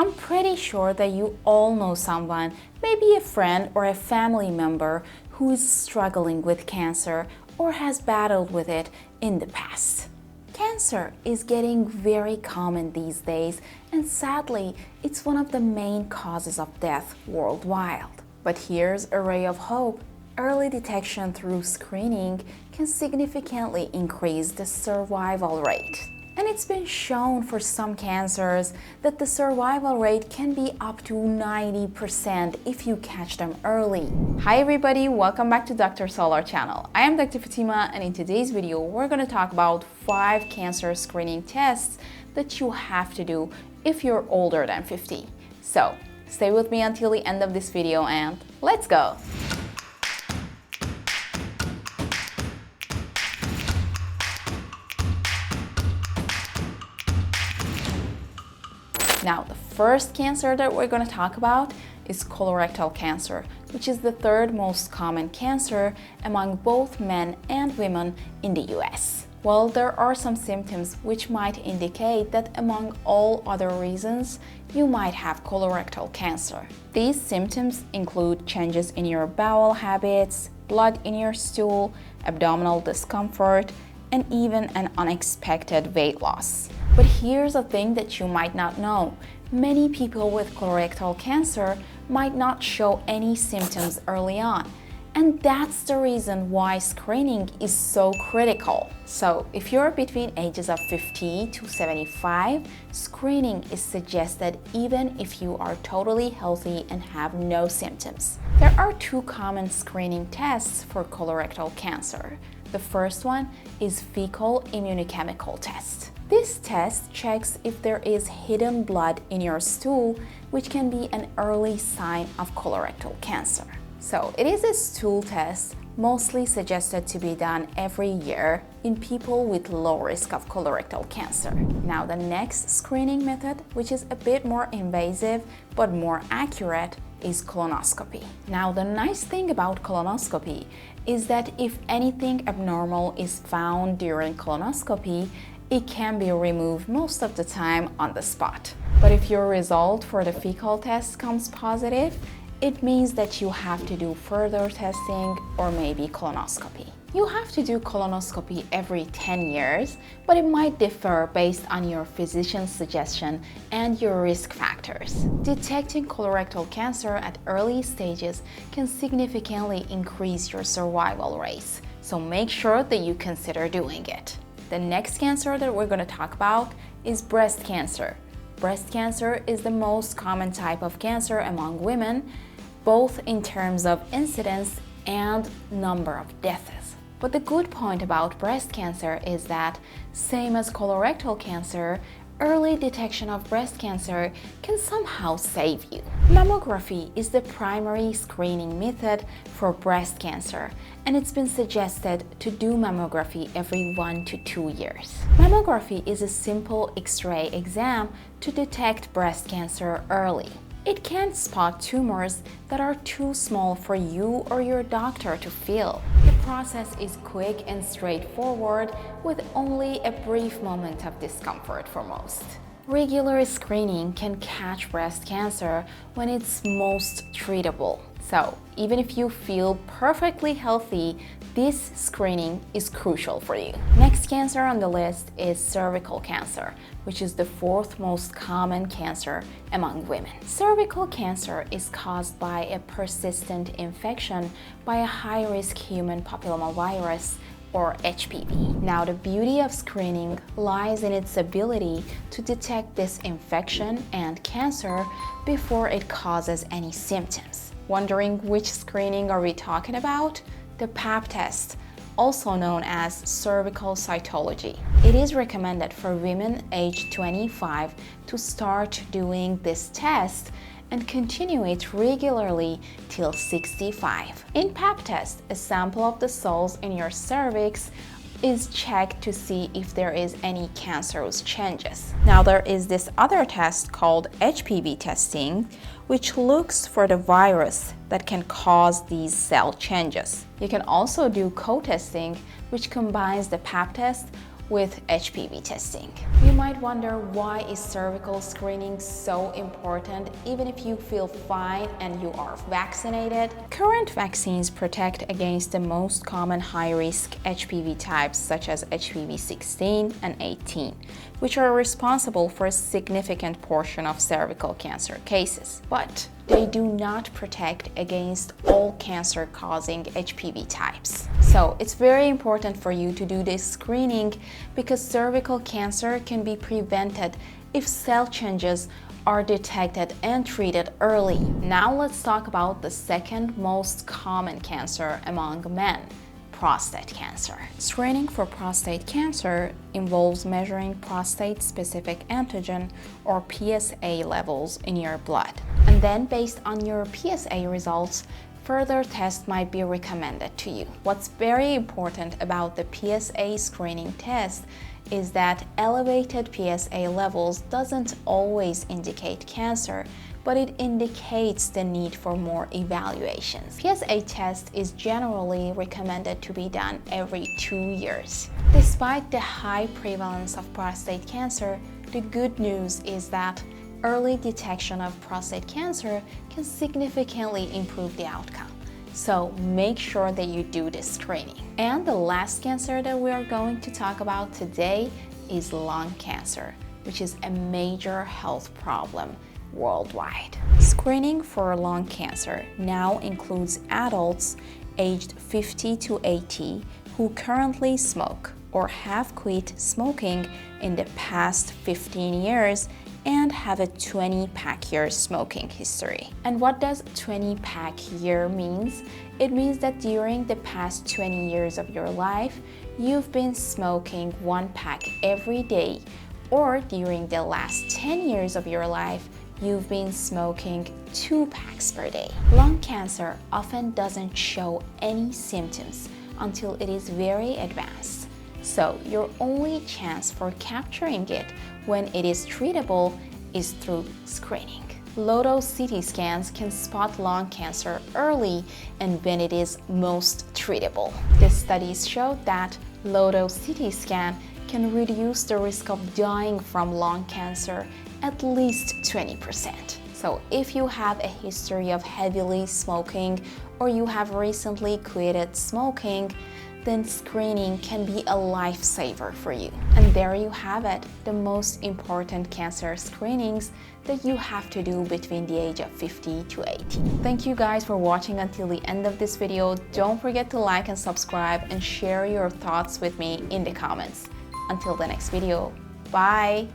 I'm pretty sure that you all know someone, maybe a friend or a family member, who is struggling with cancer or has battled with it in the past. Cancer is getting very common these days, and sadly, it's one of the main causes of death worldwide. But here's a ray of hope. Early detection through screening can significantly increase the survival rate. And it's been shown for some cancers that the survival rate can be up to 90% if you catch them early. Hi everybody, welcome back to Dr. Solar channel. I am Dr. Fatima, and in today's video we're going to talk about 5 cancer screening tests that you have to do if you're older than 50. So stay with me until the end of this video and let's go! Now, the first cancer that we're going to talk about is colorectal cancer, which is the third most common cancer among both men and women in the US. Well, there are some symptoms which might indicate that among all other reasons, you might have colorectal cancer. These symptoms include changes in your bowel habits, blood in your stool, abdominal discomfort, and even an unexpected weight loss. But here's a thing that you might not know. Many people with colorectal cancer might not show any symptoms early on. And that's the reason why screening is so critical. So if you're between ages of 50 to 75, screening is suggested even if you are totally healthy and have no symptoms. There are 2 common screening tests for colorectal cancer. The first one is fecal immunochemical test. This test checks if there is hidden blood in your stool, which can be an early sign of colorectal cancer. So it is a stool test mostly suggested to be done every year in people with low risk of colorectal cancer. Now the next screening method, which is a bit more invasive but more accurate, is colonoscopy. Now the nice thing about colonoscopy is that if anything abnormal is found during colonoscopy, it can be removed most of the time on the spot. But if your result for the fecal test comes positive, it means that you have to do further testing or maybe colonoscopy. You have to do colonoscopy every 10 years, but it might differ based on your physician's suggestion and your risk factors. Detecting colorectal cancer at early stages can significantly increase your survival rates, so make sure that you consider doing it. The next cancer that we're going to talk about is breast cancer. Breast cancer is the most common type of cancer among women, both in terms of incidence and number of deaths. But the good point about breast cancer is that, same as colorectal cancer, early detection of breast cancer can somehow save you. Mammography is the primary screening method for breast cancer, and it's been suggested to do mammography every 1 to 2 years. Mammography is a simple X-ray exam to detect breast cancer early. It can spot tumors that are too small for you or your doctor to feel. The process is quick and straightforward, with only a brief moment of discomfort for most. Regular screening can catch breast cancer when it's most treatable. So, even if you feel perfectly healthy, this screening is crucial for you. Next cancer on the list is cervical cancer, which is the 4th most common cancer among women. Cervical cancer is caused by a persistent infection by a high-risk human papillomavirus, or HPV. Now, the beauty of screening lies in its ability to detect this infection and cancer before it causes any symptoms. Wondering which screening are we talking about? The Pap test, also known as cervical cytology. It is recommended for women aged 25 to start doing this test and continue it regularly till 65. In Pap test, a sample of the cells in your cervix is checked to see if there is any cancerous changes. Now there is this other test called HPV testing, which looks for the virus that can cause these cell changes. You can also do co-testing, which combines the Pap test with HPV testing. You might wonder, why is cervical screening so important even if you feel fine and you are vaccinated? Current vaccines protect against the most common high-risk HPV types such as HPV 16 and 18, which are responsible for a significant portion of cervical cancer cases. But they do not protect against all cancer-causing HPV types. So it's very important for you to do this screening because cervical cancer can be prevented if cell changes are detected and treated early. Now let's talk about the second most common cancer among men: prostate cancer. Screening for prostate cancer involves measuring prostate-specific antigen or PSA levels in your blood. And then based on your PSA results, further tests might be recommended to you. What's very important about the PSA screening test is that elevated PSA levels doesn't always indicate cancer, but it indicates the need for more evaluations. PSA test is generally recommended to be done every 2 years. Despite the high prevalence of prostate cancer, the good news is that early detection of prostate cancer can significantly improve the outcome. So make sure that you do this screening. And the last cancer that we are going to talk about today is lung cancer, which is a major health problem worldwide. Screening for lung cancer now includes adults aged 50 to 80 who currently smoke or have quit smoking in the past 15 years and have a 20-pack year smoking history. And what does 20-pack year means? It means that during the past 20 years of your life, you've been smoking 1 pack every day, or during the last 10 years of your life, you've been smoking 2 packs per day. Lung cancer often doesn't show any symptoms until it is very advanced. So your only chance for capturing it when it is treatable is through screening. Low-dose CT scans can spot lung cancer early and when it is most treatable. The studies showed that low-dose CT scan can reduce the risk of dying from lung cancer at least 20%. So if you have a history of heavily smoking or you have recently quitted smoking, then screening can be a lifesaver for you. And there you have it, the most important cancer screenings that you have to do between the age of 50 to 80. Thank you guys for watching until the end of this video. Don't forget to like and subscribe and share your thoughts with me in the comments. Until the next video, bye!